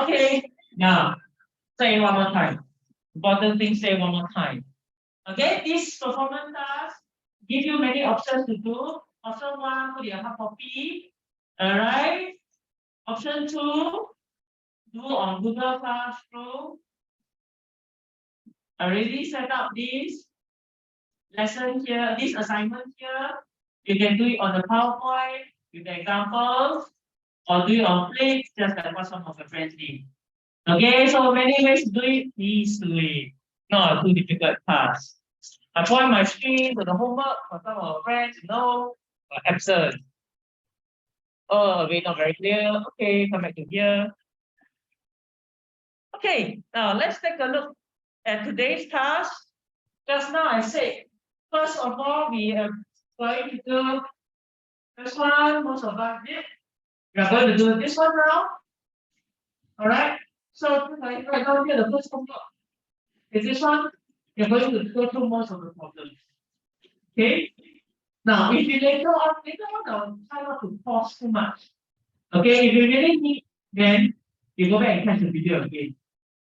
Okay, now say one more time. Important thing, say one more time. Okay, this performance task give you many options to do. Option one, put your hard copy. All right. Option two, do on Google Classroom. Already set up this lesson here, this assignment here. You can do it on the PowerPoint with the examples, or do it on Flix, just like what some of your friends did. Okay, so many ways to do it. Please do it. Not too difficult task. I point my screen to the homework for some of our friends, absent. Oh, we're not very clear. Okay, come back to here. Okay, now let's take a look at today's task. Just now I said, first of all, we are going to do this one, most of us did. We are going to do this one now. All right. So right now here, the first homework is this one. You're going to go through most of the problems. Okay. Now, if you later on, I'll try not to pause too much. Okay, if you really need, then you go back and catch the video again.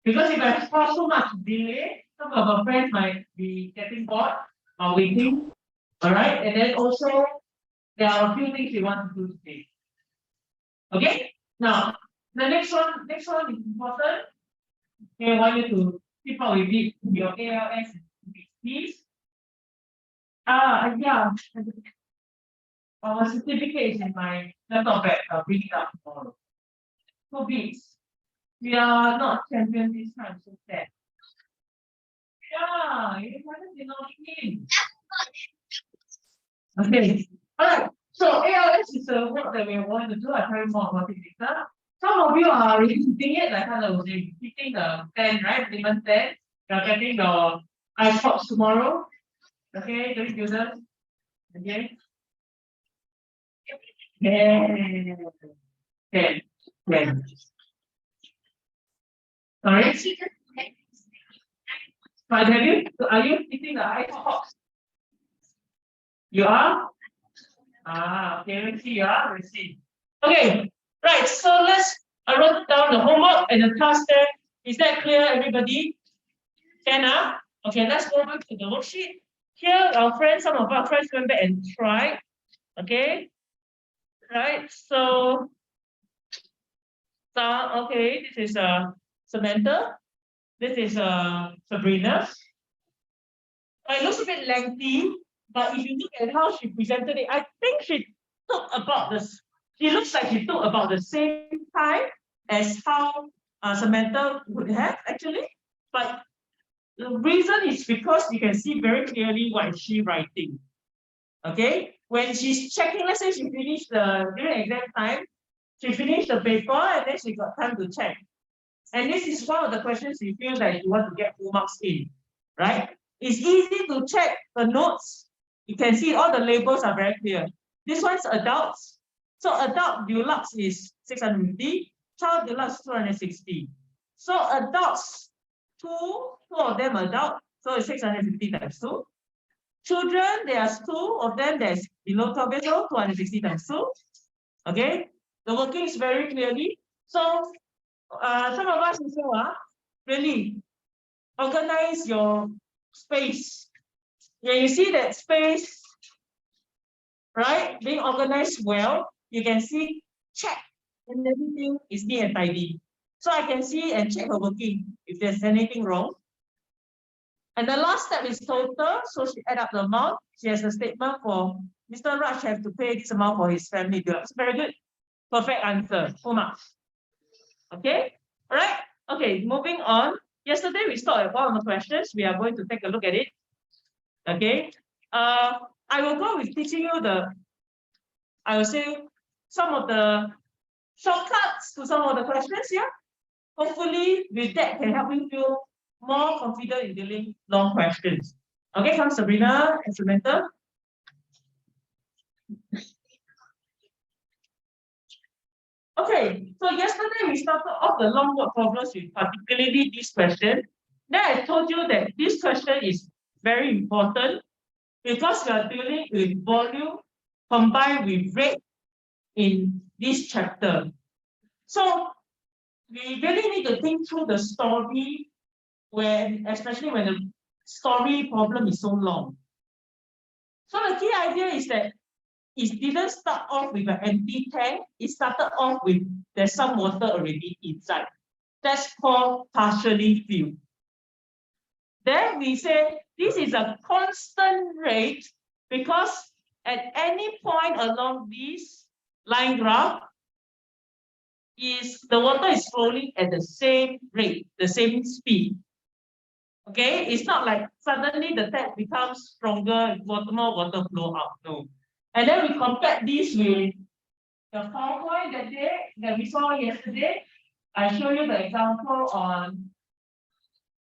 Because if I pause too much delay, some of our friends might be getting bored or waiting. All right, and then also there are a few things we want to do today. Okay, now the next one is important. Okay, I want you to keep up with it, your ALS, please. Yeah. Our certificate is in my laptop bag. I'll bring it up tomorrow. 2 bits. We are not champion this time, so sad. Yeah, you haven't been in. Okay. Alright. So ALS is a work that we want to do. I'll tell you more about it later. Some of you are already hitting it, like I was hitting the 10, right? Even 10. You're getting the iPods tomorrow. Okay, don't do that. Okay. Yeah. 10. 10. Sorry? But are you hitting the iPods? You are? Okay, let's see. Let's see. Okay, right. So I wrote down the homework and the task there. Is that clear, everybody? Can? Okay, let's go back to the worksheet. Here, some of our friends went back and tried. Okay, right. So, okay, this is Samantha. This is Sabrina. It looks a bit lengthy, but if you look at how she presented it, I think she took about this. She looks like she took about the same time as how Samantha would have actually. But the reason is because you can see very clearly what is she writing. Okay, when she's checking, let's say she finished during exam time, she finished the paper and then she got time to check. And this is one of the questions you feel that you want to get full marks in, right? It's easy to check the notes. You can see all the labels are very clear. This one's adults. So adult deluxe is 650, child deluxe 260. So adults, two of them adult, so it's 650 times 2. Children, there's 2 of them, there's below 12 years old, 260 times 2. Okay, the working is very clearly. So some of us also really organize your space. Yeah, you see that space, right? Being organized well, you can see check and everything is neat and tidy. So I can see and check her working if there's anything wrong. And the last step is total. So she add up the amount. She has a statement for Mr. Raj have to pay this amount for his family bills. Very good. Perfect answer. Full marks. Okay. All right. Okay. Moving on. Yesterday we stopped at one of the questions. We are going to take a look at it. Okay. I will go with teaching you I will say some of the shortcuts to some of the questions here. Hopefully, with that can help you feel more confident in dealing long questions. Okay, come Sabrina and Samantha. Okay, so yesterday we started off the long word problems with particularly this question. Then I told you that this question is very important because we are dealing with volume combined with rate in this chapter. So we really need to think through the story especially when the story problem is so long. So the key idea is that it didn't start off with an empty tank. It started off with there's some water already inside. That's called partially filled. Then we say this is a constant rate because at any point along this line graph, the water is flowing at the same rate, the same speed. Okay, it's not like suddenly the tap becomes stronger, more water flow out. No. And then we compare this with the PowerPoint that we saw yesterday. I show you the example on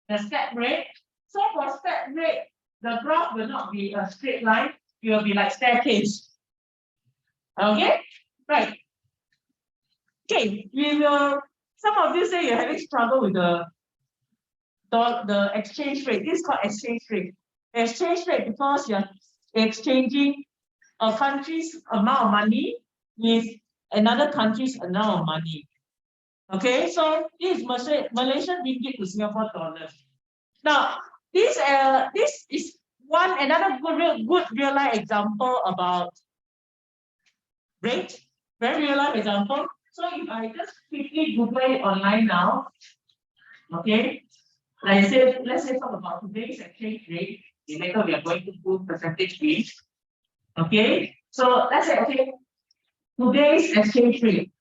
the step rate. So for step rate, the graph will not be a straight line. It will be like staircase. Okay, right. Okay, we will. Some of you say you're having struggle with the exchange rate. This is called exchange rate. Exchange rate because you're exchanging a country's amount of money with another country's amount of money. Okay, so this is Malaysian ringgit to Singapore dollars. Now, this is another good real life example about rate. Very real life example. So if I just quickly Google it online now, okay, let's say talk about today's exchange rate. Later we are going to put percentage rate. Okay, so let's say today's exchange rate.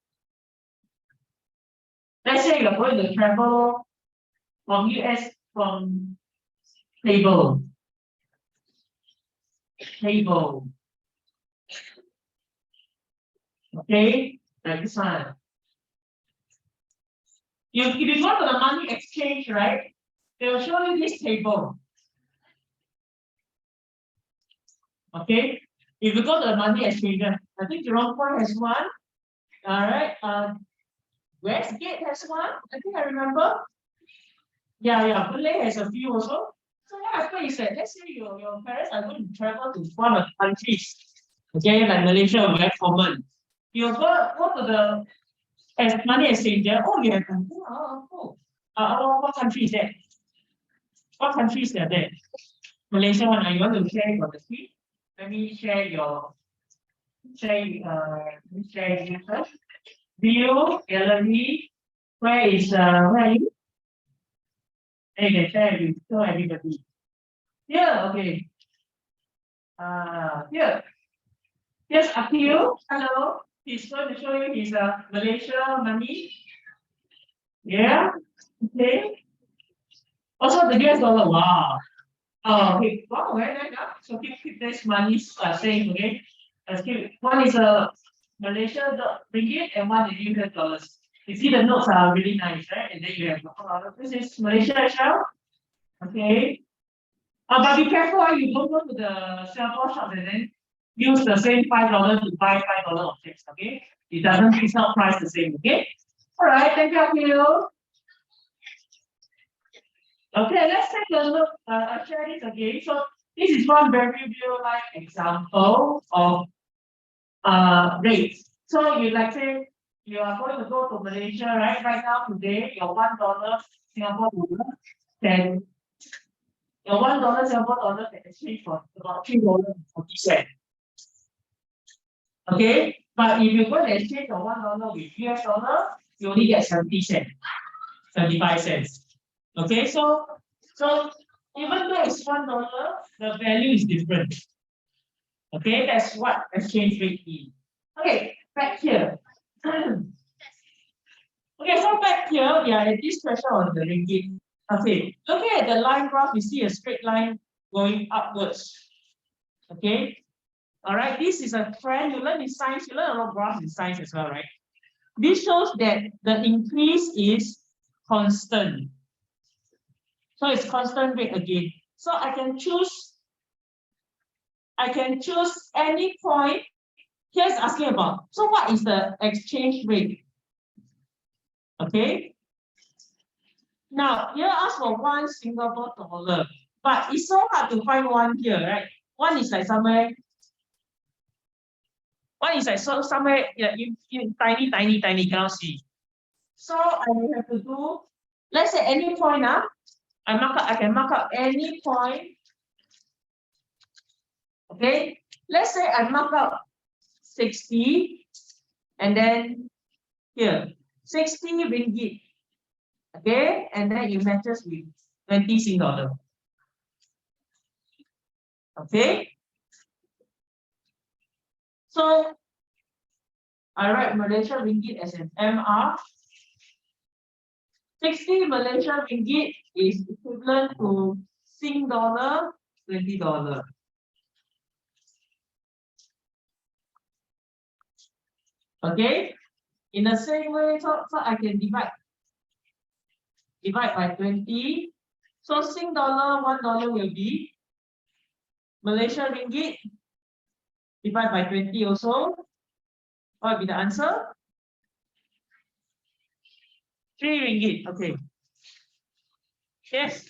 Let's say you're going to travel from US from table. Okay, like this one. If you go to the money exchange, right? They will show you this table. Okay, if you go to the money exchange, I think Jurong Point has one. All right. Westgate has one. I think I remember. Yeah. Malay has a few also. So what happens is that let's say your parents are going to travel to one of the countries. Okay, like Malaysia, very common. You go to the money exchange. Oh, you have what country is that? What countries are there? Malaysia one. You want to share your screen? Let me share you first. View, gallery. Where are you? Hey, you can share with everybody. Here, okay. Here. Here's Akil. Hello. He's going to show you his Malaysia money. Yeah. Okay. Also the US dollar. Wow. Oh, okay. Wow, very nice. So keep this money same, okay? One is a Malaysia ringgit and one is US dollars. You see the notes are really nice, right? And then you have this is Malaysia as well. Okay. But be careful, you don't go to the Singapore shop and then use the same $5 to buy $5 objects, okay? It's not priced the same, okay? All right, thank you, Akil. Okay, let's take a look. I'll share this again. So this is one very real life example of rates. So you say you are going to go to Malaysia, right? Right now today, your $1 Singapore dollar can exchange for about $3.40. Okay, but if you go to exchange your $1 with US dollar, you only get 70 cents, 75 cents. Okay, so even though it's $1, the value is different. Okay, that's what exchange rate is. Okay, back here. Okay, so back here, this question on the ringgit. Okay, looking at the line graph, you see a straight line going upwards. Okay, all right, this is a trend. You learn in science, you learn a lot of graphs in science as well, right? This shows that the increase is constant. So it's constant rate again. So I can choose any point. Here's asking about, so what is the exchange rate? Okay. Now, here ask for $1 Singapore dollar, but it's so hard to find one here, right? One is like somewhere in tiny, cannot see. So I will have to do, let's say any point, I can mark up any point. Okay, let's say I mark up 60 and then here 60 ringgit. Okay, and then it matches with 20 Sing dollar. Okay, so I write Malaysia ringgit as an MR. 60 Malaysia ringgit is equivalent to Sing dollar, $20. Okay, in the same way, so I can divide by 20. So Sing dollar, $1 will be Malaysia ringgit divide by 20 also. What will be the answer? 3 ringgit. Okay. Yes.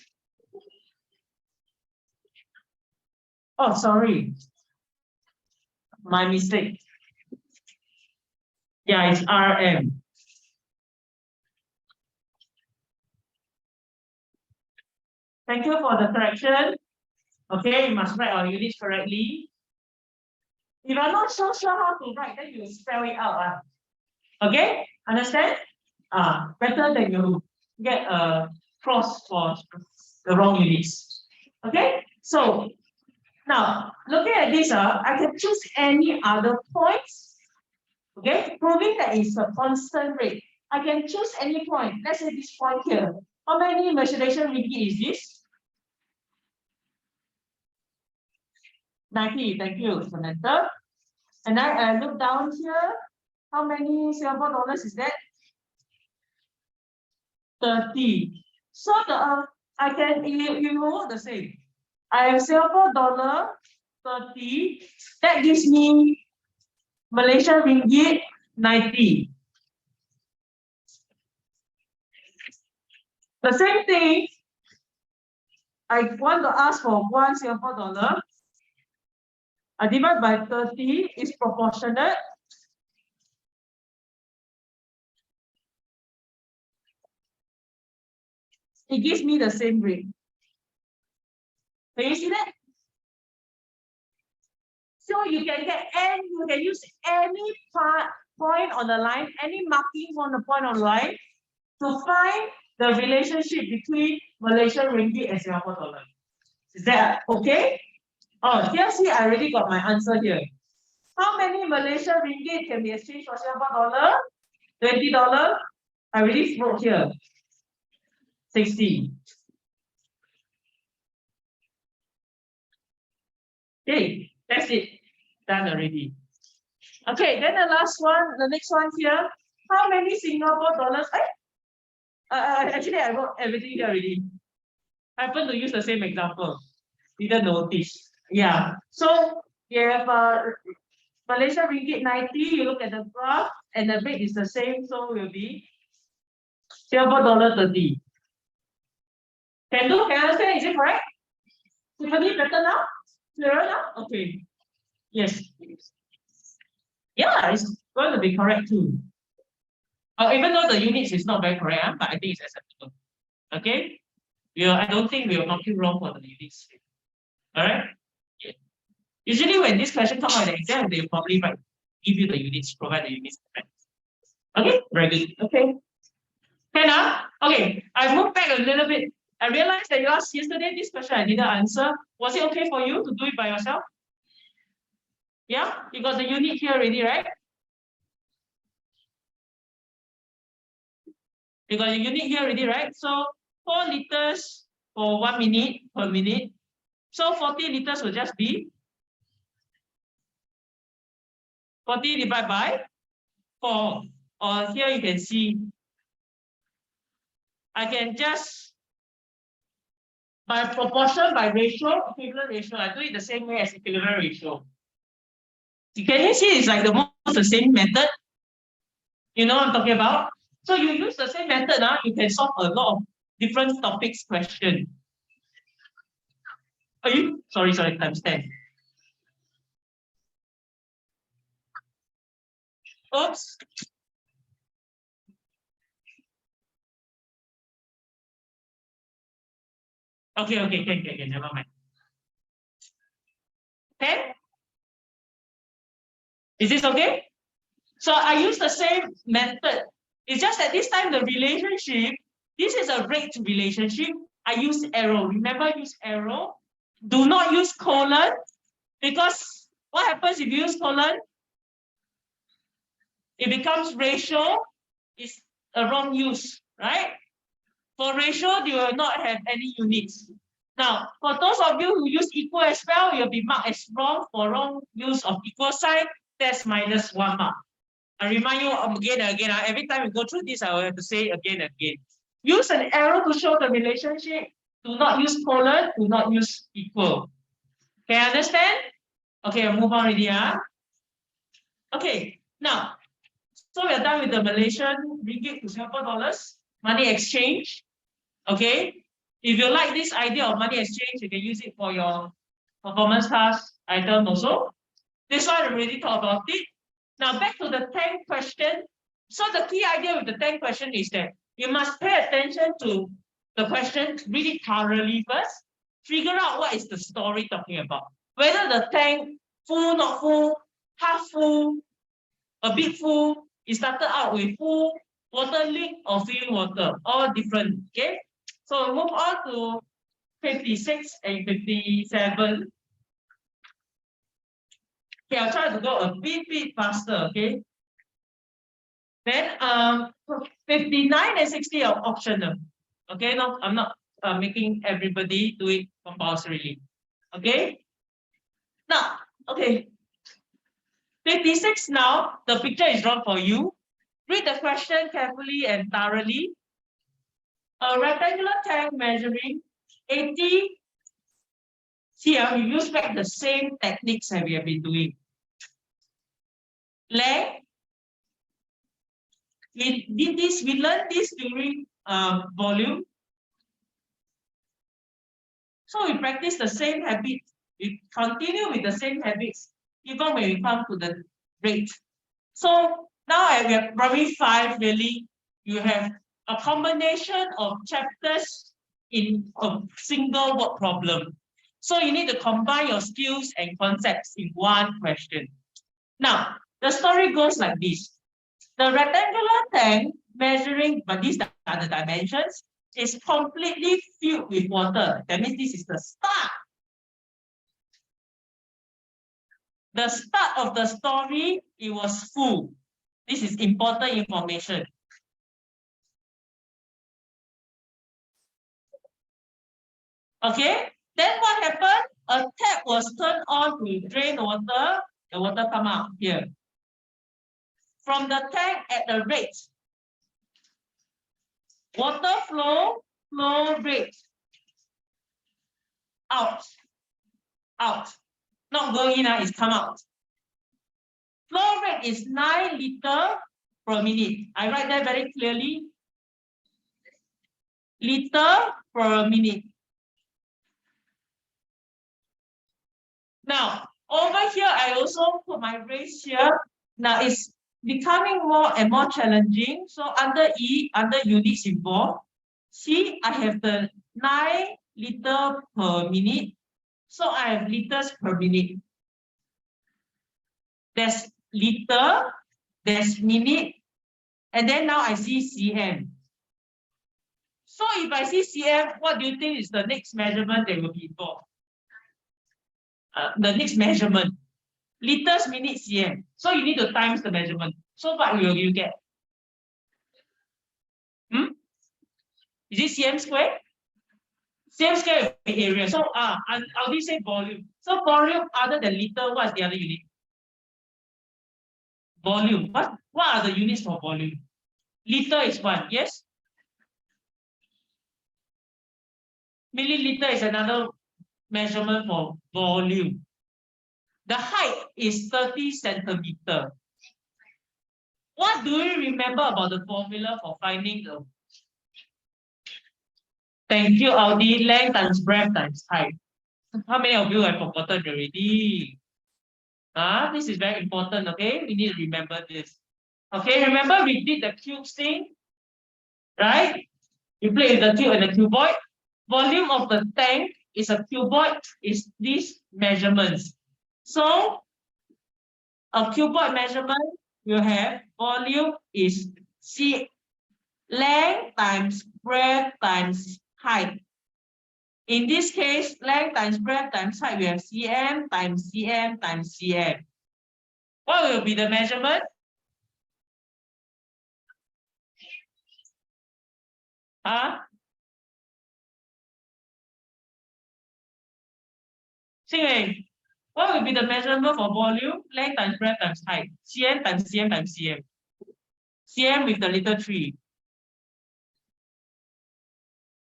Oh, sorry. My mistake. Yeah, it's RM. Thank you for the correction. Okay, you must write our units correctly. If you're not so sure how to write, then you spell it out. Okay, understand? Better than you get a cross for the wrong units. Okay, so now looking at this, I can choose any other points. Okay, proving that it's a constant rate. I can choose any point. Let's say this point here. How many Malaysian ringgit is this? 90. Thank you, Samantha. And I look down here. How many Singapore dollars is that? 30. So I can you know the same. I have Singapore dollar 30. That gives me Malaysian ringgit 90. The same thing. I want to ask for 1 Singapore dollar. I divide by 30 is proportionate. It gives me the same rate. Can you see that? So you can use any point on the line, any markings on the point on the line to find the relationship between Malaysian ringgit and Singapore dollar. Is that okay? Oh, here see, I already got my answer here. How many Malaysian ringgit can be exchanged for Singapore dollar? $20. I already wrote here. 60. Okay, that's it. Done already. Okay, then the last one, the next one here. How many Singapore dollars? Actually, I wrote everything here already. I happen to use the same example. Didn't notice. Yeah. So you have Malaysia ringgit 90. You look at the graph, and the rate is the same, so will be Singapore dollar 30. Can you understand? Is it correct? Tiffany, better now? Clearer now? Okay. Yes. Yeah, it's going to be correct too. Even though the units is not very correct, but I think it's acceptable. Okay? I don't think we are marking wrong for the units. Alright? Yeah. Usually when this question comes out in the exam, they probably might give you the units, provide the units. Okay, very good. Okay. Can okay, I moved back a little bit. I realized that you asked yesterday this question I didn't answer. Was it okay for you to do it by yourself? Yeah, you got the unit here already, right? You got the unit here already, right? So 4 liters for 1 minute per minute. So 40 liters will just be 40 divided by 4. Or here you can see, I can just, by proportion, by ratio, equivalent ratio, I do it the same way as equivalent ratio. Can you see it's like the same method? You know what I'm talking about? So you use the same method, you can solve a lot of different topics question. Are you? Sorry, times 10. Oops. Okay, never mind. Okay? Is this okay? So I use the same method. It's just that this time the relationship, this is a rate relationship. I use arrow. Remember, use arrow. Do not use colon, because what happens if you use colon? It becomes ratio. It's a wrong use, right? For ratio, you will not have any units. Now, for those of you who use equal as well, you'll be marked as wrong for wrong use of equal sign. That's -1 mark. I remind you again and again. Every time we go through this, I will have to say again and again. Use an arrow to show the relationship. Do not use colon. Do not use equal. Okay, understand? Okay, I'll move on already. Okay, now, so we are done with the Malaysian ringgit to Singapore dollars, money exchange. Okay, if you like this idea of money exchange, you can use it for your performance task item also. This one I already talked about it. Now back to the 10 question. So the key idea with the 10 question is that you must pay attention to the question, read it thoroughly first, figure out what is the story talking about. Whether the tank full, not full, half full, a bit full, it started out with full, water leak, or filling water, all different. Okay. So move on to 56 and 57. Okay, I'll try to go a bit faster, okay? Then 59 and 60 are optional. Okay, no, I'm not making everybody do it compulsorily. Okay? Now, okay. 56 now, the picture is drawn for you. Read the question carefully and thoroughly. A rectangular tank measuring 80 cm, you use back the same techniques that we have been doing. Length, we learned this during volume. So we practice the same habit. We continue with the same habits, even when we come to the rate. So now at we have primary 5, really, you have a combination of chapters in a single word problem. So you need to combine your skills and concepts in one question. Now, the story goes like this. The rectangular tank measuring, but these are the dimensions, is completely filled with water. That means this is the start. The start of the story, it was full. This is important information. Okay, then what happened? A tap was turned on to drain water. The water come out here. From the tank at the rate. Water flow rate. Out. Not going in, it's come out. Flow rate is 9 liters per minute. I write that very clearly. Liter per minute. Now, over here, I also put my race here. Now, it's becoming more and more challenging. So under E, under units involved, see, I have the 9 liters per minute. So I have liters per minute. There's liter, there's minute, and then now I see cm. So if I see cm, what do you think is the next measurement that will be involved? The next measurement, liters, minute, cm. So you need to times the measurement. So what will you get? Is it cm square? Cm square will be area. So I'll just say volume. So volume other than liter, what's the other unit? Volume. What are the units for volume? Liter is one, yes? Milliliter is another measurement for volume. The height is 30 centimeters. What do you remember about the formula for finding the? Thank you, Audi. Length times breadth times height. How many of you have forgotten already? This is very important, okay? We need to remember this. Okay, remember we did the cube thing, right? We played with the cube and the cuboid. volume of the tank is a cuboid, is these measurements. So a cuboid measurement will have volume is C length times breadth times height. In this case, length times breadth times height, we have cm times cm times cm. What will be the measurement? Huh? Xingwei, what will be the measurement for volume? Length times breadth times height. Cm times cm times cm. Cm with the little 3.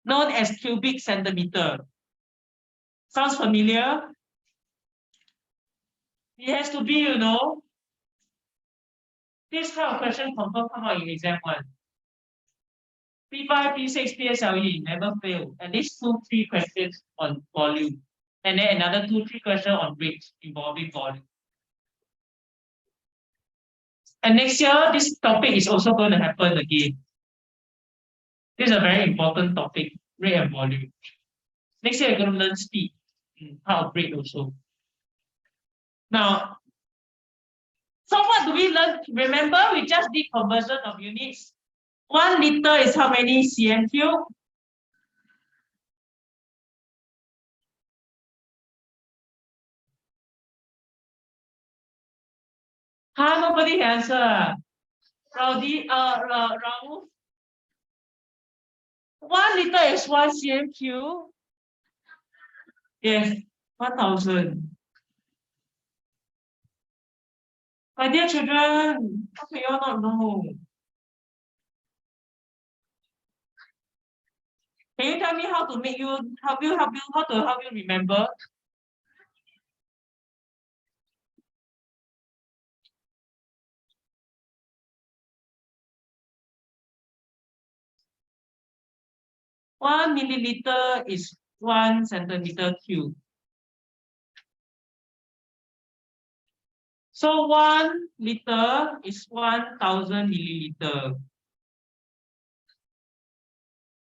Known as cubic centimeter. Sounds familiar? It has to be, you know. This kind of question confirm come out in exam 1. P5, P6, PSLE, never fail. At least 2-3 questions on volume. And then another 2-3 questions on rates involving volume. And next year, this topic is also going to happen again. This is a very important topic, rate and volume. Next year, you're going to learn speed, how to rate also. Now, so what do we learn? Remember, we just did conversion of units. 1 liter is how many cm cube? Huh? Nobody can answer. Rahul. 1 liter is 1 cm cube. Yes, 1000. My dear children, how can you all not know? Can you tell me how to make you how to help you remember? One milliliter is 1 centimeter cube. So 1 liter is 1000 milliliter.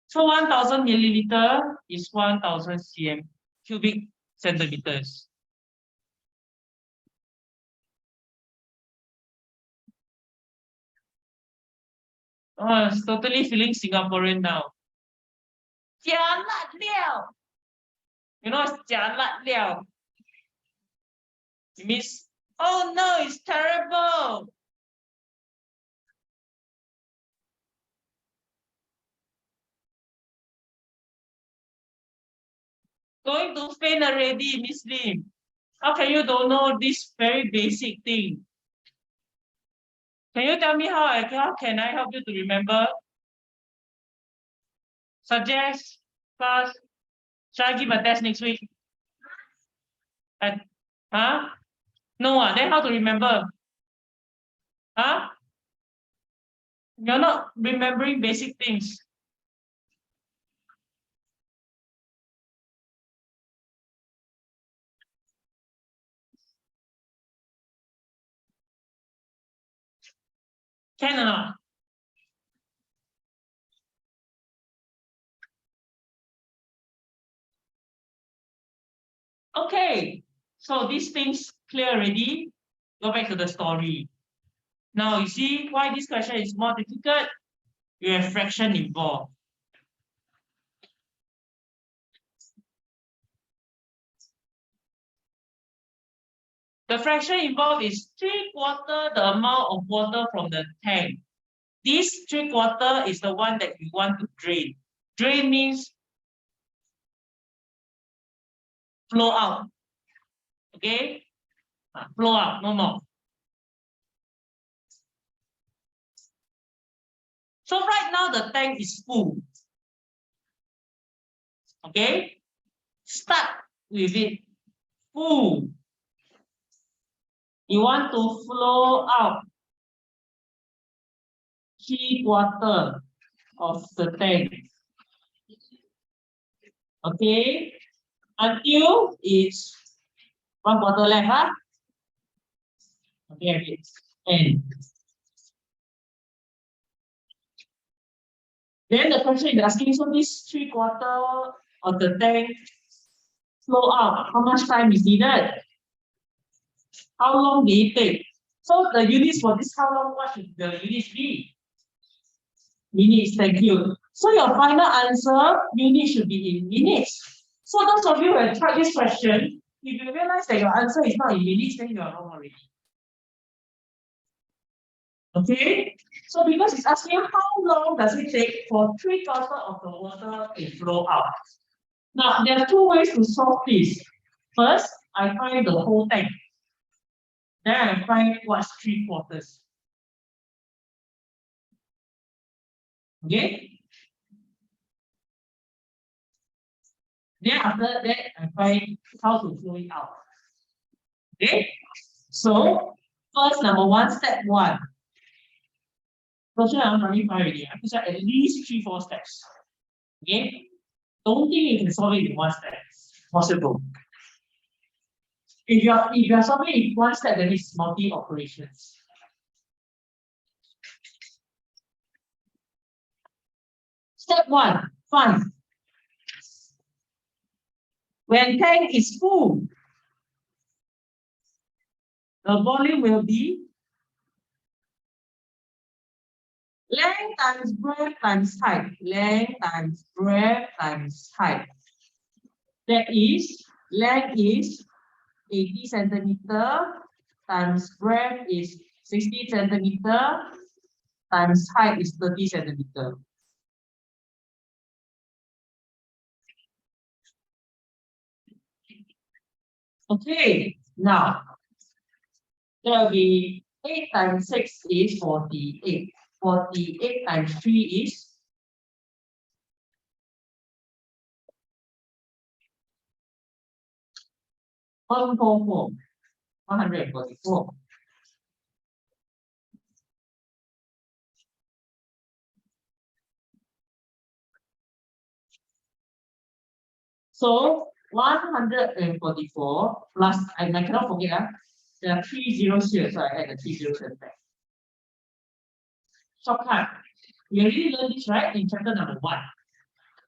So 1000 milliliter is 1000 cm cubic centimeters. Oh, it's totally feeling Singaporean now. Jialat liao. You know what's jialat liao? It means, oh no, it's terrible. Going to faint already, Miss Lim. How can you don't know this very basic thing? Can you tell me how can I help you to remember? Suggest, class. Shall I give a test next week? Huh? No, then how to remember? Huh? You're not remembering basic things. Can or not? Okay, so these things clear already. Go back to the story. Now you see why this question is more difficult. You have fraction involved. The fraction involved is 3/4 the amount of water from the tank. This 3/4 is the one that you want to drain. Drain means flow out. Okay? Flow out, no more. So right now the tank is full. Okay? Start with it full. You want to flow out 3/4 of the tank. Okay? Until it's 1/4 left, huh? Okay, and then the question is asking, so this 3/4 of the tank flow out, how much time is needed? How long did it take? So the units for this, how long, what should the units be? Minutes, thank you. So your final answer, unit should be in minutes. So those of you who have tried this question, if you realize that your answer is not in minutes, then you are wrong already. Okay? So because it's asking how long does it take for 3/4 of the water to flow out. Now, there are two ways to solve this. First, I find the whole tank. Then I find what's 3/4. Okay? Then after that, I find how to flow it out. Okay? So, first, number one, step one. Question I'm running fine already. I put at least 3-4 steps. Okay? Don't think you can solve it in one step. Possible. If you're solving in one step, then it's multi operations. Step one, fun. When tank is full, the volume will be length times breadth times height. Length times breadth times height. That is, length is 80 centimeter times breadth is 60 centimeter times height is 30 centimeter. Okay, now there will be 8 times 6 is 48. 48 times 3 is 144. 144. So 144 plus, I cannot forget, there are 3 zeros here, so I add the 3 zeros at the back. Shortcut. We already learned this, right? In chapter number 1.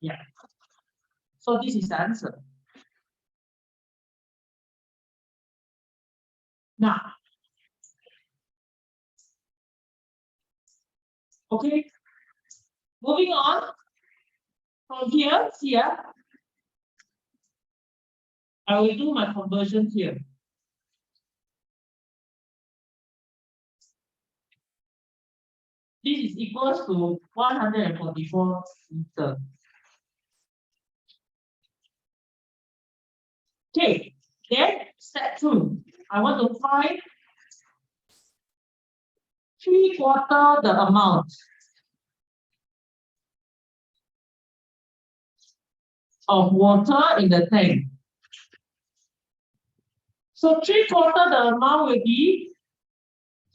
Yeah. So this is the answer. Now, okay. Moving on. From here, see, I will do my conversion here. This is equals to 144 meters. Okay, then step 2. I want to find 3/4 the amount of water in the tank. So 3/4 the amount will be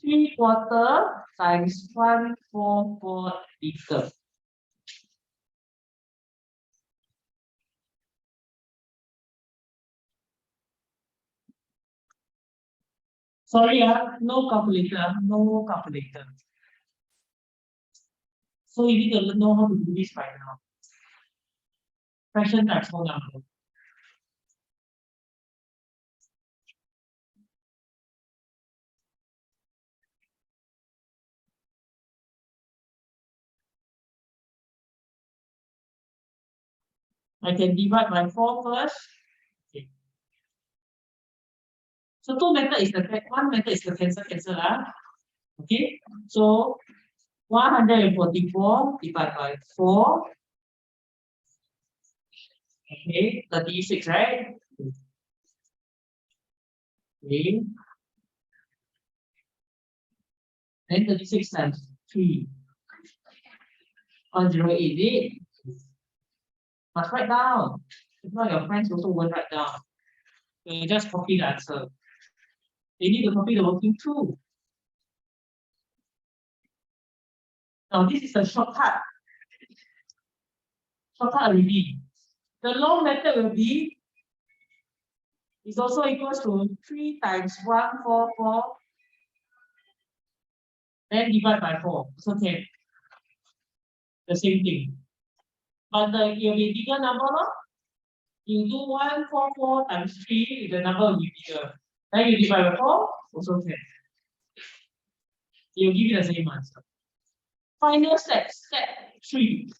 3/4 times 144 liters. Sorry, no calculator, no calculator. So you need to know how to do this by now. Fraction times whole number. I can divide by 4 first. Okay. So two method is the one method is the cancel. Okay. So 144 divided by 4. Okay, 36, right? Okay. Then 36 times 3. 108 is it? Must write down. If not, your friends also won't write down. So you just copy the answer. They need to copy the working too. Now this is a shortcut. Shortcut already. The long method will be is also equals to 3 times 144. Then divide by 4. It's okay. The same thing. But it will be bigger number, no? You do 144 times 3, the number will be bigger. Then you divide by 4, also 10. You'll give you the same answer. Final step, step 3.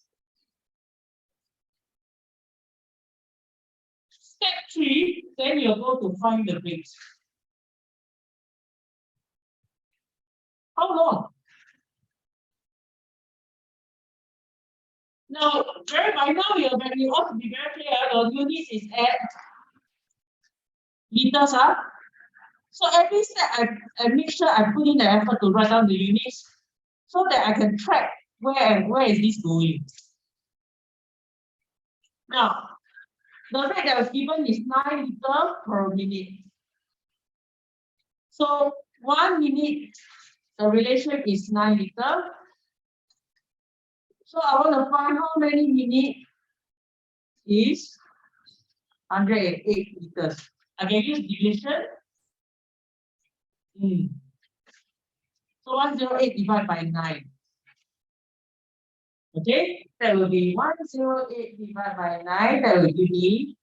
Step 3, then you'll go to find the base. How long? Now, by now, you ought to be very clear. Your units is at liters. So every step, I make sure I put in the effort to write down the units so that I can track where is this going. Now, the rate that was given is 9 liters per minute. So 1 minute, the relation is 9 liters. So I want to find how many minutes is 108 liters. I can use division. So 108 divided by 9. Okay, that will be 108 divided by 9. That will give me,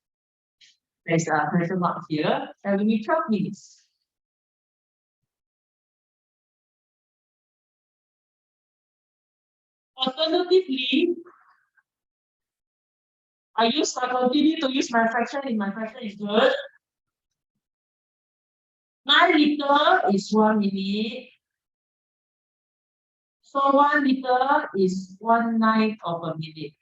there's a question mark here, that will give me 12 minutes. Alternatively, I continue to use my fraction if my fraction is good. 9 liters is 1 minute. So 1 liter is 1/9 of a minute.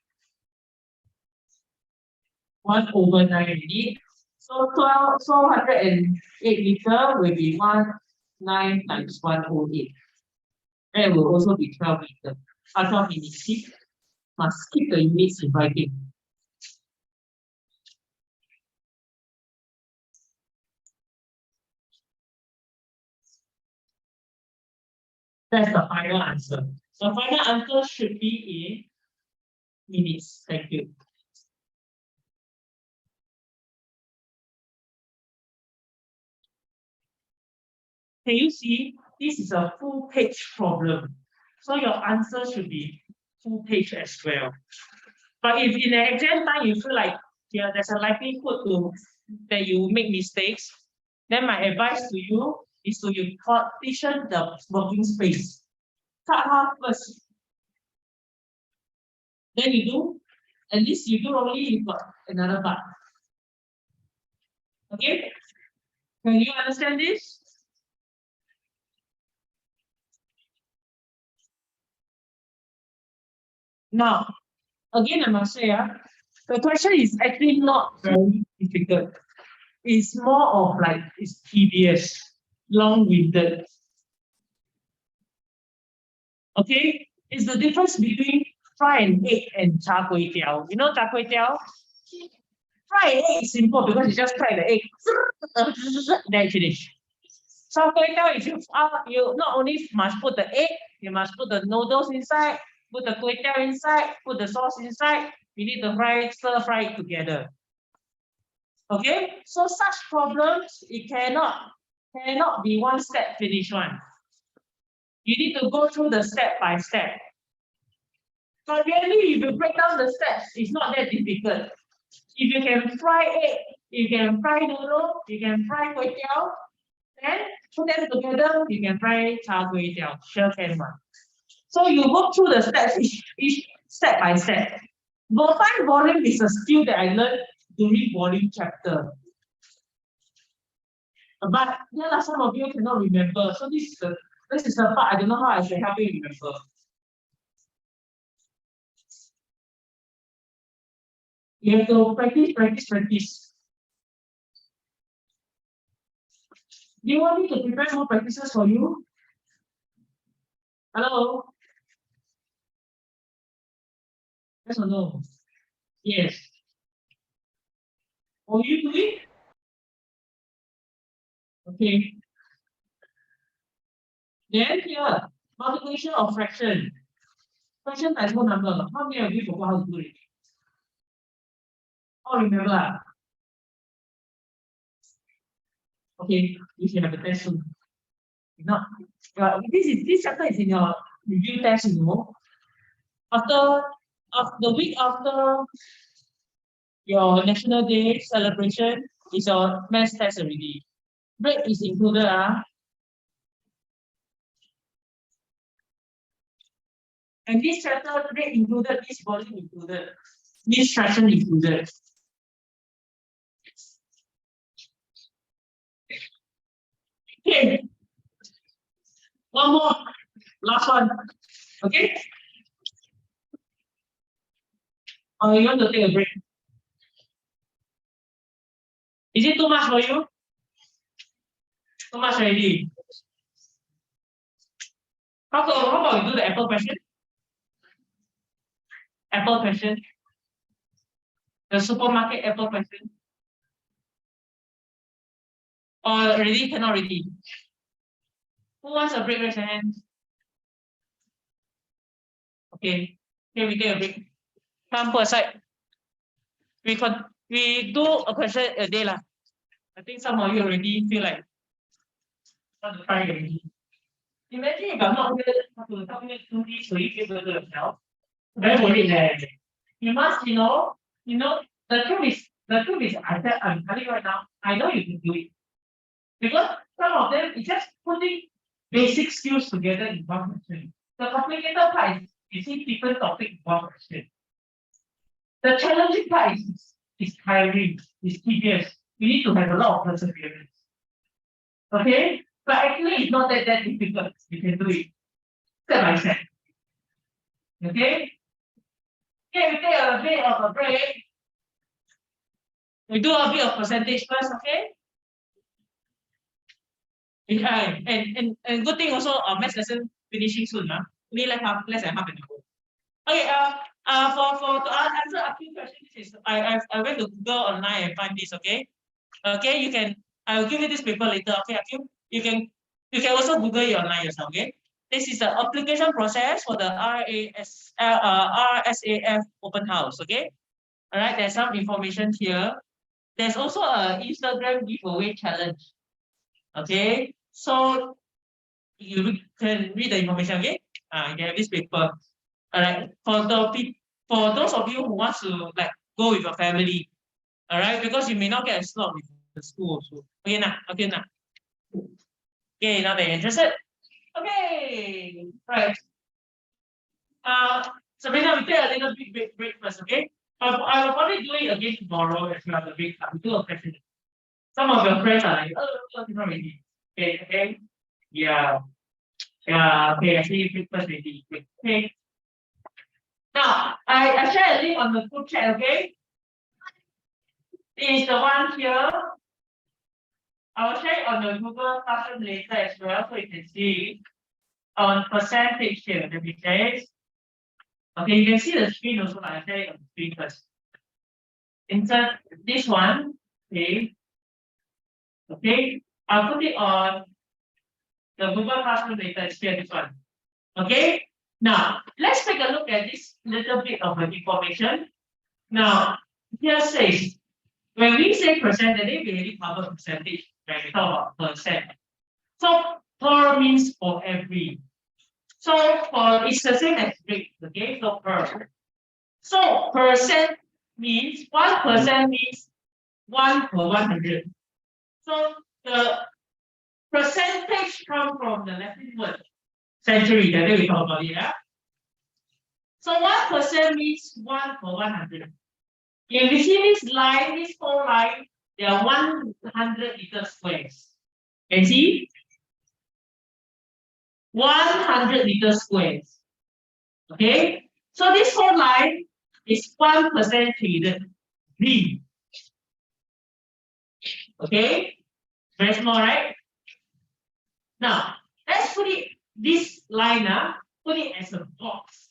1/9 minute. So 108 liter will be 1/9 times 108. That will also be 12 liter. 12 minutes. See? Must keep the units in writing. That's the final answer. The final answer should be in minutes. Thank you. Can you see? This is a full page problem. So your answer should be full page as well. But if in the exam time you feel like there's a likelihood that you make mistakes, then my advice to you is to you partition the working space. Cut half first. Then you do, at least you do only, you've got another part. Okay? Can you understand this? Now, again, I must say, the question is actually not very difficult. It's more of like, it's tedious, long-winded. Okay? It's the difference between fry an egg and char-kway-teow. You know char-kway-teow? Fry an egg is simple because you just fry the egg. Then finish. Char-kway-teow is you not only must put the egg, you must put the noodles inside, put the kway-teow inside, put the sauce inside. You need to stir fry it together. Okay? So such problems, it cannot be one step finish one. You need to go through the step by step. But really, if you break down the steps, it's not that difficult. If you can fry egg, you can fry noodle, you can fry kway teow, then put them together, you can fry char kway teow. Sure can one. So you go through the steps each step by step. Bovine volume is a skill that I learned during volume chapter. But yeah, some of you cannot remember. So this is the part I don't know how I should help you remember. You have to practice. Do you want me to prepare more practices for you? Hello? Yes or no? Yes. Will you do it? Okay. Then here, multiplication of fraction. Fraction times whole number. How many of you forgot how to do it? Oh, remember. Okay, you should have a test soon. If not, this chapter is in your review test, you know. After the week after your National Day celebration is your mass test already. Break is included. And this chapter break included, this volume included, this section included. Okay. One more. Last one. Okay. Or you want to take a break? Is it too much for you? Too much already. How about we do the Apple question? Apple question. The supermarket Apple question. Or already cannot already. Who wants a break? Raise your hand. Okay. Okay, we take a break. Time put aside. We do a question a day lah. I think some of you already feel like want to try already. Imagine if I'm not here to help you do this, will you be able to do yourself? Very worried that you must, the truth is, I'm telling you right now, I know you can do it. Because some of them is just putting basic skills together in one question. The complicated part is you see different topic in one question. The challenging part is tiring, is tedious. You need to have a lot of perseverance. Okay? But actually it's not that difficult. You can do it. Step by step. Okay? Okay, we take a bit of a break. We do a bit of percentage first, okay? And good thing also our math lesson finishing soon, only less than half an hour. Okay, for to answer a few questions, I went to Google online and find this, okay? Okay, I will give you this paper later, okay? You can also Google it online yourself, okay? This is the application process for the RSAF open house, okay? All right, there's some information here. There's also an Instagram giveaway challenge. Okay, so you can read the information, okay? You have this paper. All right, for those of you who want to go with your family, all right, because you may not get a slot with the school also. Okay, now. Okay, now they're interested. Okay, right. Sabrina, we take a little bit break first, okay? I will probably do it again tomorrow as well. The break. We do a question. Some of your friends are like, oh, it's not ready. Okay. Yeah. Okay, I see you first ready. Okay. Now, I share a link on the group chat, okay? This is the one here. I will share it on the Google Classroom later as well, so you can see on percentage here, the details. Okay, you can see the screen also, I'll share it on the screen first. Insert this one, okay. Okay, I'll put it on the Google Classroom later. It's here, this one. Okay, now let's take a look at this little bit of the information. Now, here says, when we say percentage, we already cover percentage when we talk about percent. So per means for every. So for it's the same as rate, okay? So per. So percent means 1% means 1 per 100. So the percentage comes from the Latin word century, that we talk about it, yeah? So 1% means 1 per 100. If you see this line, this whole line, there are 100 meter squares. Can you see? 100 meter squares. Okay? So this whole line is 1% shaded green. Okay? Very small, right? Now, let's put it, this line, put it as a box.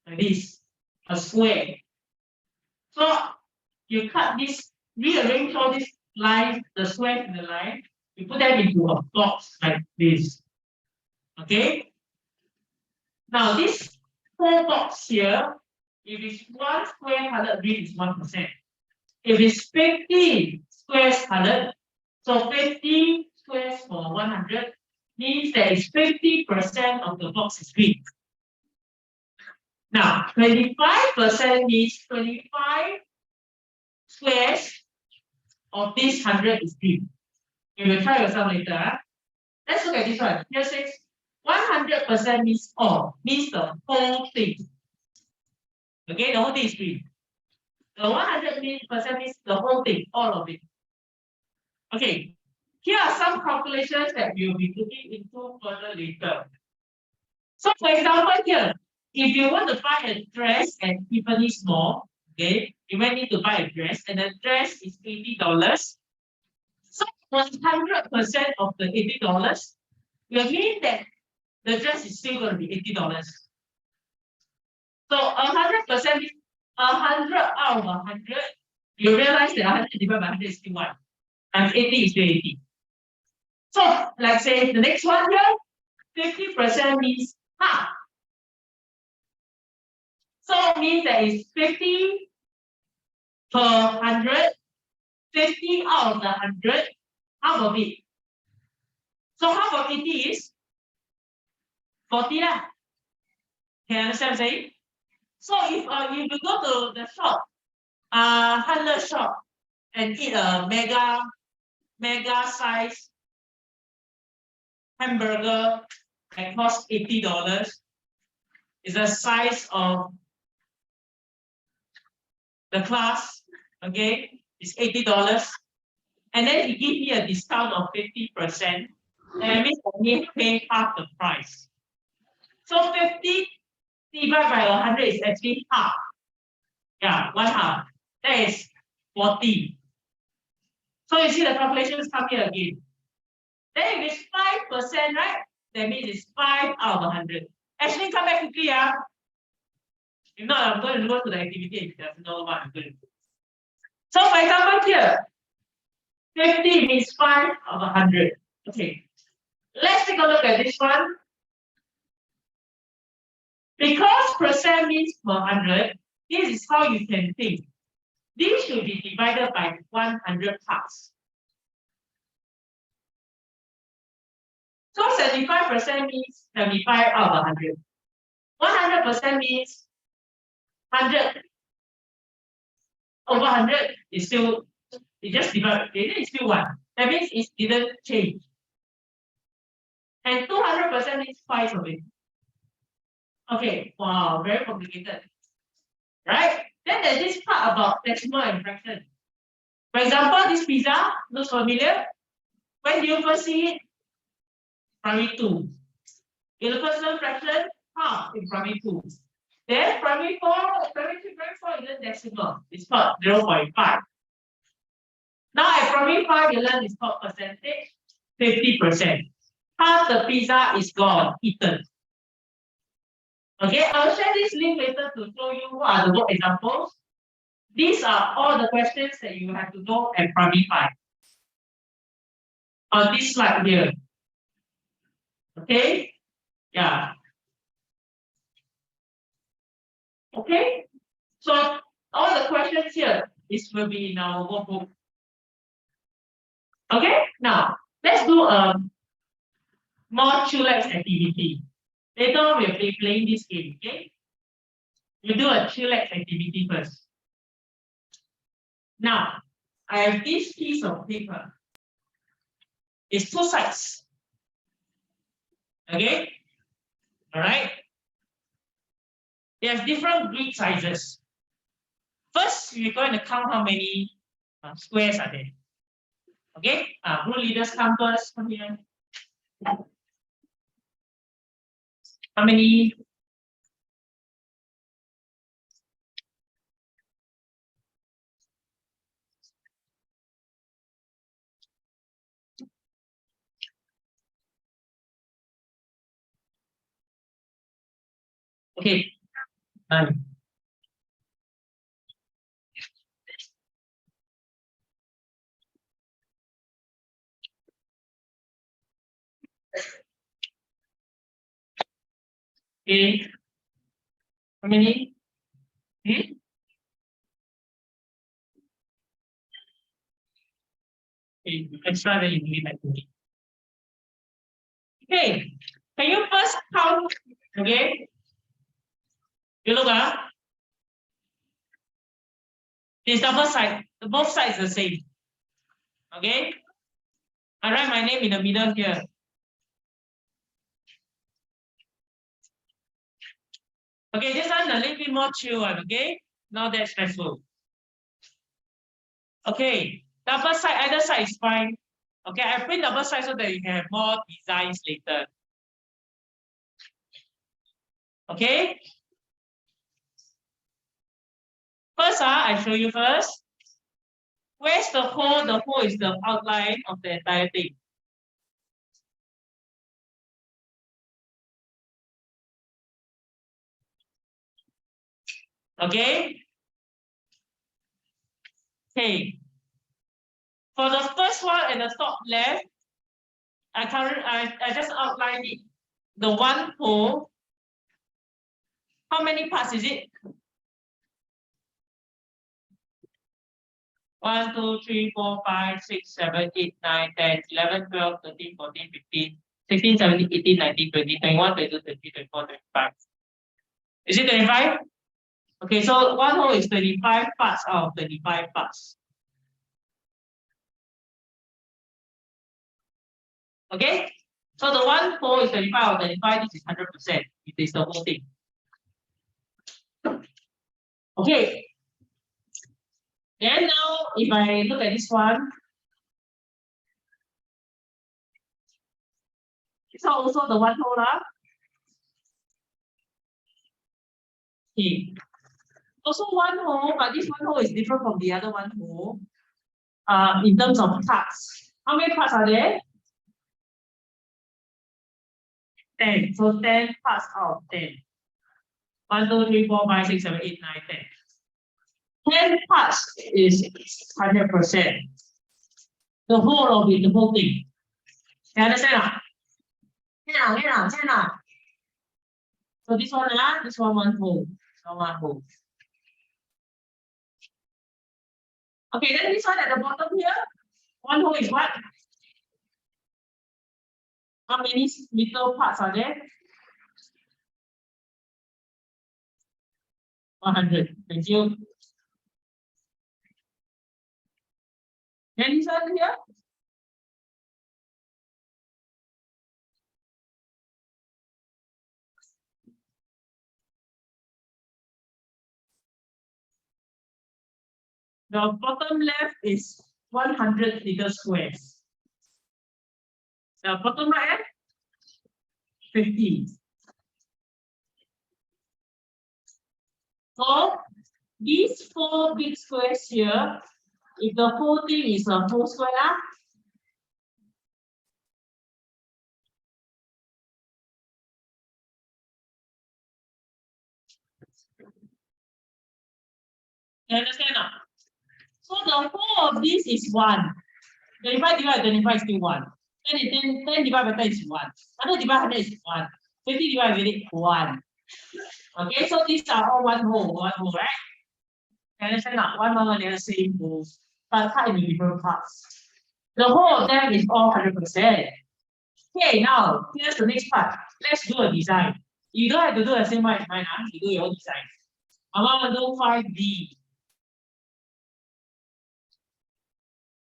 Like this, a square. So you cut this, rearrange all these lines, the squares in the line, you put them into a box like this. Okay? Now this whole box here, if it's 1 square colored green is 1%. If it's 50 squares colored, so 50 squares for 100 means that it's 50% of the box is green. Now 25% means 25 squares of this 100 is green? You will try yourself later. Huh? Let's look at this one. Here says 100% means all, means the whole thing. Okay, the whole thing is green. The 100% means the whole thing, all of it. Okay, here are some calculations that we'll be looking into further later. So for example here, if you want to buy a dress at Tiffany's Mall, okay, you might need to buy a dress and the dress is $80. So 100% of the $80 will mean that the dress is still going to be $80. So 100% means 100 out of 100. You realize that 100 divided by 100 is still 1. And 80 is still 80. So let's say the next one here, 50% means half. So it means that it's 50 per 100, 50 out of the 100, half of it. So half of 80 is 40 lah. Can you understand what I'm saying? So if you go to the shop, handler shop, and eat a mega size hamburger that costs $80, is the size of the class, okay, it's $80. And then he give me a discount of 50%. That means I need to pay half the price. So 50 divided by 100 is actually half. Yeah, one half. That is 40. So you see the calculations come here again. Then if it's 5%, right? That means it's 5 out of 100. Actually, come back quickly. If not, I'm going to go to the activity if you doesn't know what I'm doing. So for example here, 50 means 5 out of 100. Okay. Let's take a look at this one. Because percent means per 100, this is how you can think. This should be divided by 100 parts. So 75% means 75 out of 100. 100% means 100 over 100 is still, it just divided, it is still 1. That means it didn't change. And 200% means twice of it. Okay, wow, very complicated. Right? Then there's this part about decimal and fraction. For example, this pizza looks familiar. When do you first see it? Primary 2. In the personal fraction, half in primary 2. Then primary 4, primary 3, primary 4, you learn decimal. It's called 0.5. Now at primary 5, you learn it's called percentage, 50%. Half the pizza is gone, eaten. Okay, I'll share this link later to show you what are the work examples. These are all the questions that you have to know at primary 5. On this slide here. Okay? Yeah. Okay? So all the questions here will be in our workbook. Okay? Now, let's do a more chillax activity. Later we'll be playing this game, okay? We do a chillax activity first. Now, I have this piece of paper. It's 2 sides. Okay? Alright? They have different grid sizes. First, we're going to count how many squares are there. Okay? Group leaders come first. Come here. How many? Okay. Okay. How many? Okay, extra then you give it back to me. Okay. Can you first count? Okay. You look It's double side. Both sides the same. Okay. I write my name in the middle here. Okay, this one a little bit more chill one, okay? Not that stressful. Okay, double side, either side is fine. Okay, I print double side so that you can have more designs later. Okay. First, I show you first. Where's the hole? The hole is the outline of the entire thing. Okay. Okay. For the first one at the top left, I just outlined it. The one hole. How many parts is it? 1, 2, 3, 4, 5, 6, 7, 8, 9, 10, 11, 12, 13, 14, 15, 16, 17, 18, 19, 20, 21, 22, 23, 24, 25. Is it 25? Okay, so one hole is 25 parts out of 25 parts. Okay? So the one hole is 25 out of 25, this is 100%. It is the whole thing. Okay. Then now, if I look at this one, it's also the one hole. Okay. Also one hole, but this one hole is different from the other one hole. In terms of parts. How many parts are there? 10. So 10 parts out of 10. 1, 2, 3, 4, 5, 6, 7, 8, 9, 10. 10 parts is 100%. The whole of it, the whole thing. You understand? So this one whole. One whole. Okay, then this one at the bottom here, one whole is what? How many little parts are there? 100. Thank you. Then this one here? The bottom left is 100 little squares. The bottom right, 50. So these 4 big squares here, if the whole thing is a whole square, you understand now? So the whole of this is 1. 25 divided by 25 is still 1. 10 divided by 10 is 1. 100 divided by 100 is 1. 50 divided by 1. Okay, so these are all one whole, right? You understand now? One more and the same whole, but cut into different parts. The whole of them is all 100%. Okay, now here's the next part. Let's do a design. You don't have to do the same one as mine, you do your own design. I want to do 5D.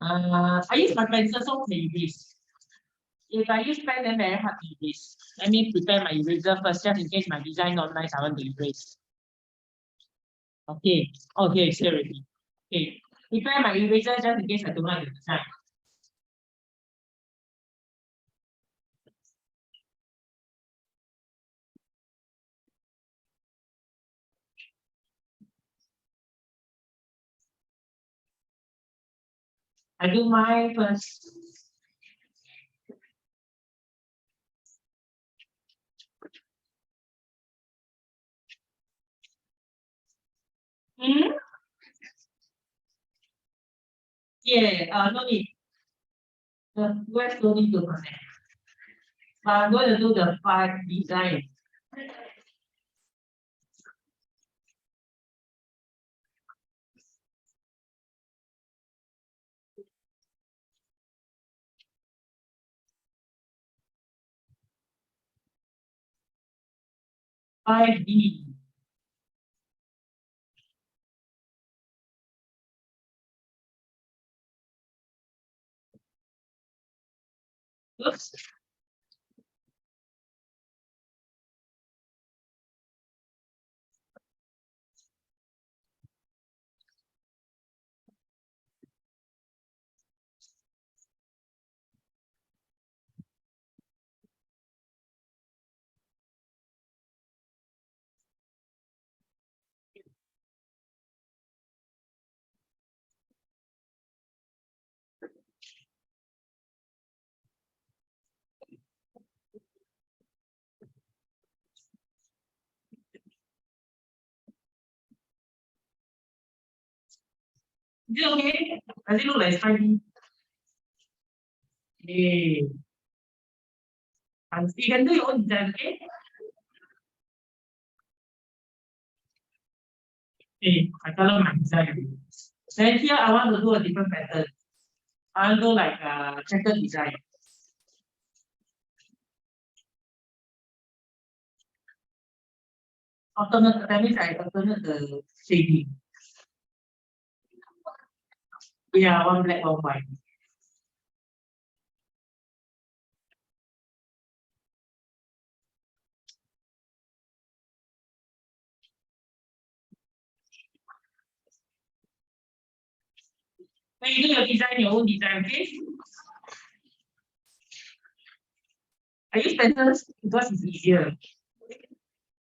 I use my pencil, so can erase. If I use pen, then very hard to erase. Let me prepare my eraser first, just in case my design not nice, I want to erase. Okay, okay, it's here already. Okay, prepare my eraser just in case I don't like the design. I do mine first. Hmm? Yeah, no need. The squares don't need to connect. But I'm going to do the 5 design. ID. Oops. Is it okay? Does it look like spiky? Okay. And you can do your own design, okay? Okay, I color my design. Then here I want to do a different pattern. I want to do like a checkered design. Alternate, that means I alternate the shading. Yeah, one black, one white. Then you do your design, your own design, okay? I use pencils because it's easier.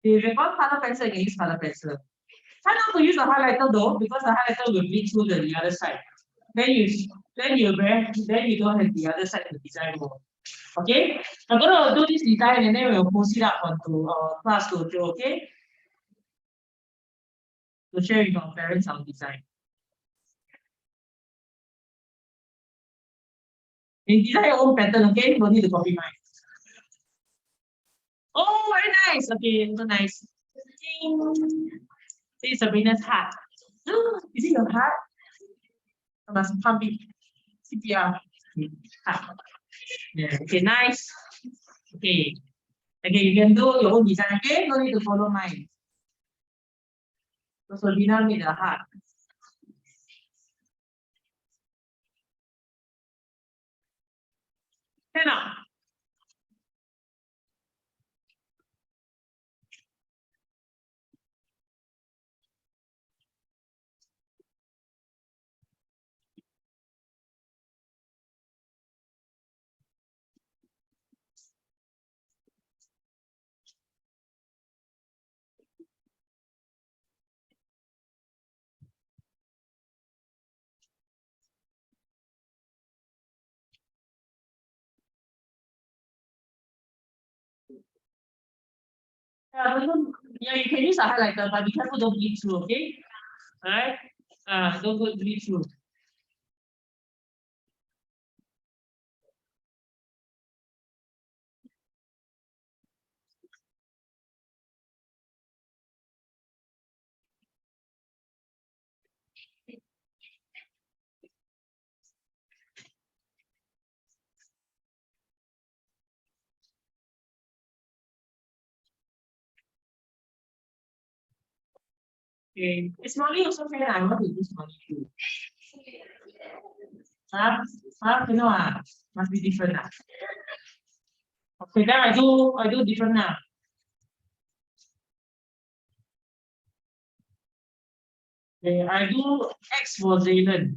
If you want color pencil, you can use color pencil. Try not to use the highlighter though, because the highlighter will bleed through the other side. Then you don't have the other side to design more. Okay? I'm gonna do this design and then we'll post it up onto our class dojo, okay? To share with our parents our design. You design your own pattern, okay? No need to copy mine. Oh, very nice. Okay, so nice. This is Sabrina's hat. Is it your hat? I must pump it. CPR. Hat. Yeah, okay, nice. Okay. Okay, you can do your own design, okay? No need to follow mine. So Sabrina made a heart. Cannot. Yeah, you can use a highlighter, but be careful, don't bleed through, okay? Alright? Don't go bleed through. Okay. It's money also can I want to use money too. Huh? Huh? You know, must be different. Okay, then I do different now. Okay, I do X for Zayden.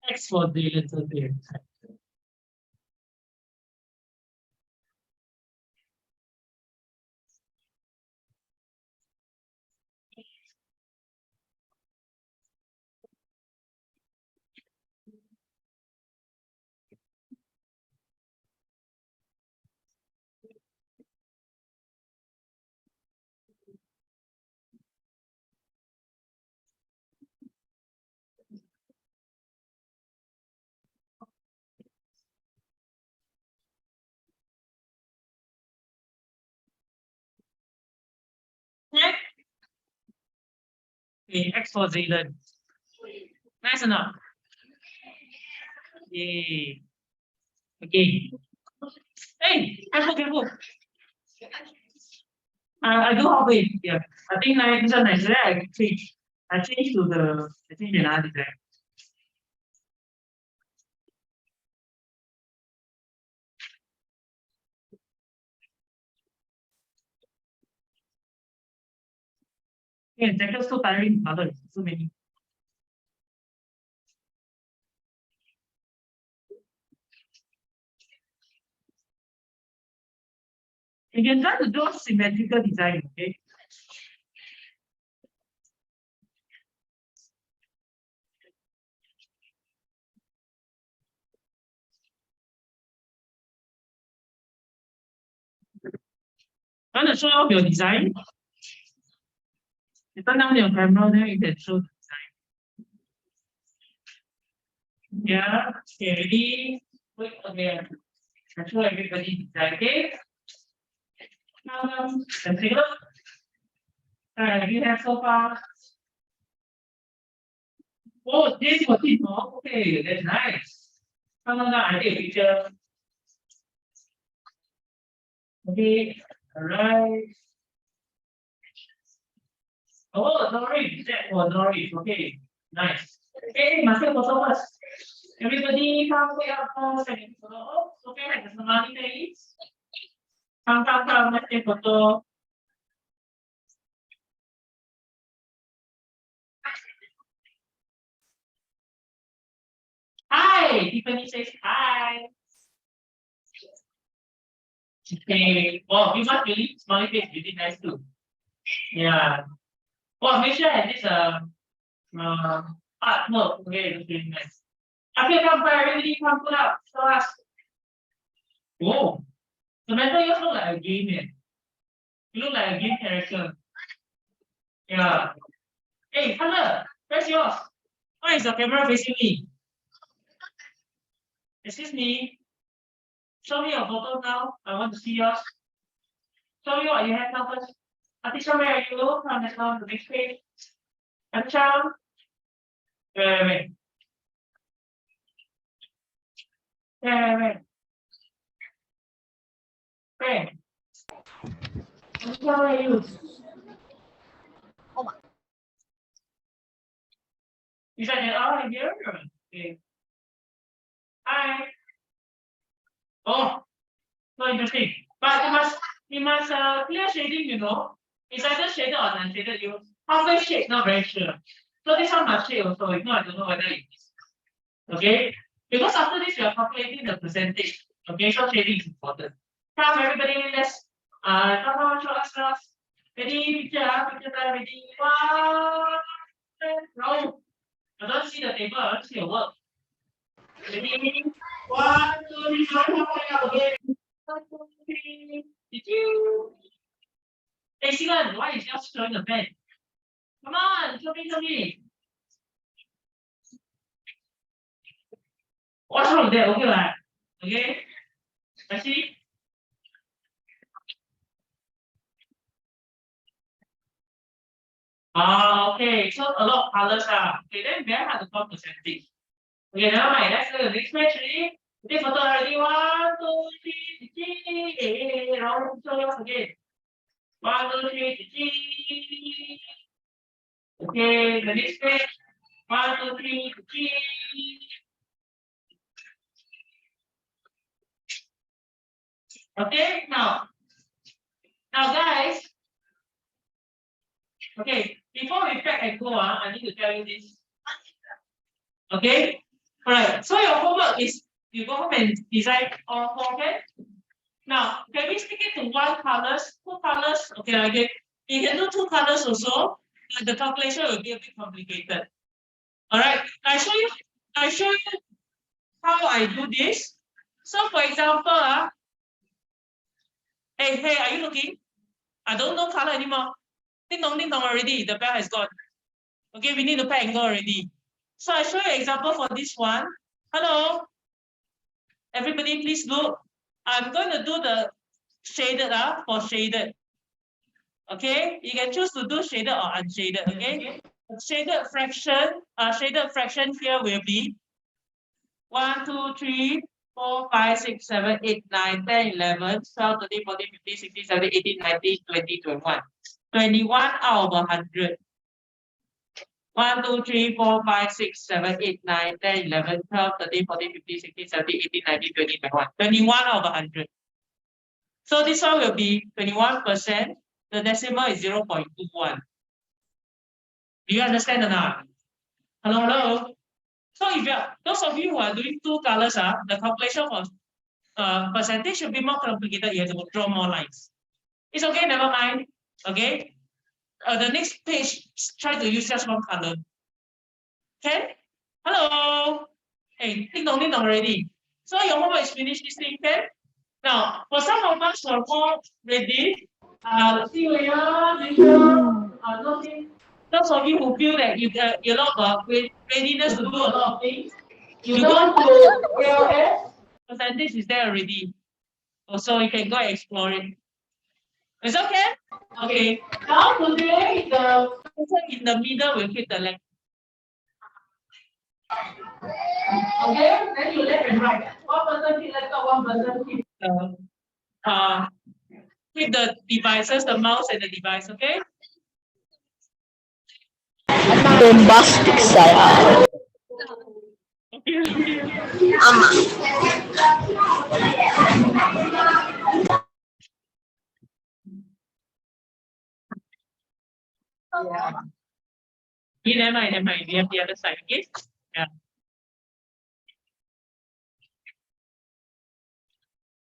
X for Dylan. Okay. Okay, X for Dylan. Nice enough. Yay. Okay. Hey, careful. I do halfway. Yeah. I think this one nice. I change. I change to the. I change another design. Yeah, Jack's so tiring. Other so many. You can try to draw symmetrical design. Okay. Want to show off your design? You turn on your camera, then you can show the design. Yeah. Okay, ready? Wait, okay. I show everybody design. Okay. Let's take a look. Alright, you have so far. Oh, this was it. Oh, okay, that's nice. I take a picture. Okay, alright. Oh, Norwich, that was Norwich. Okay, nice. Okay, must take photo first. Everybody come wait up for a second photo. Okay, like the money please. Come, let's take photo. Hi, Tiffany says hi. Okay, wow, you must really smiley face, really nice too. Yeah. Well, make sure I have this no, okay, that's really nice. Okay, come by, everybody come put up. Show us. Whoa. Samantha, you look like a game man. You look like a game character. Yeah. Hey, color, where's yours? Why is the camera facing me? Excuse me. Show me your photo now. I want to see yours. Show me what you have now first. Atisha, where are you? Come, let's go on the next page. Atisha. Wait. Wait. Wait. Atisha, where are you? You said that I'm here? Okay. Hi. Oh, so interesting. But you must clear shading, you know. It's either shaded or non-shaded. You halfway shade, not very sure. So this one must shade also. If not, I don't know whether it is. Okay? Because after this, you are calculating the percentage. Okay, so shading is important. Come everybody, let's come on, show us. Ready, picture time, ready. One, roll. I don't see the table, I don't see your work. Ready? One, two, three, four, again. One, two, three. Did you? Hey, Steven, why is yours showing the pen? Come on, show me. What's wrong there? Okay, lah. Okay. Let's see. Okay. So a lot of colors are. Okay, then very hard to count percentage. Okay, never mind. Let's go to the next page. Ready? Take photo already. One, two, three. Round show yours again. One, two, three. Okay, the next page. One, two, three. Okay, now guys. Okay, before we pack and go, I need to tell you this. Okay, Alright, so your homework is you go home and design all four, okay? Now, can we stick it to one colors, two colors? Okay, again, you can do two colors also, but the calculation will be a bit complicated. Alright, I show you how I do this. So for example, hey, are you looking? I don't know color anymore. Ding dong already. The bell has gone. Okay, we need to pay angle already. So I show you an example for this one. Hello. Everybody, please look. I'm going to do the shaded for shaded. Okay, you can choose to do shaded or unshaded. Okay, shaded fraction here will be 1, 2, 3, 4, 5, 6, 7, 8, 9, 10, 11, 12, 13, 14, 15, 16, 17, 18, 19, 20, 21. 21 out of 100. 1, 2, 3, 4, 5, 6, 7, 8, 9, 10, 11, 12, 13, 14, 15, 16, 17, 18, 19, 20, 21. 21 out of 100. So this one will be 21%. The decimal is 0.21. Do you understand or not? Hello? So if you are, those of you who are doing two colors, the calculation for percentage should be more complicated. You have to draw more lines. It's okay, never mind. Okay. The next page, try to use just one color. Okay? Hello? Hey, ding dong already. So your homework is finished this thing, okay? Now, for some of us who are more ready, see you later. Those of you who feel that you got a lot of readiness to do a lot of things, you go to ALS, percentage is there already. So you can go and explore it. Is it okay? Okay. Now today the person in the middle will hit the left. Okay, then you left and right. One person hit left, one person hit the devices, the mouse and the device, okay? Bombastic saya. Ama. Yeah. Never mind. We have the other side, okay? Yeah.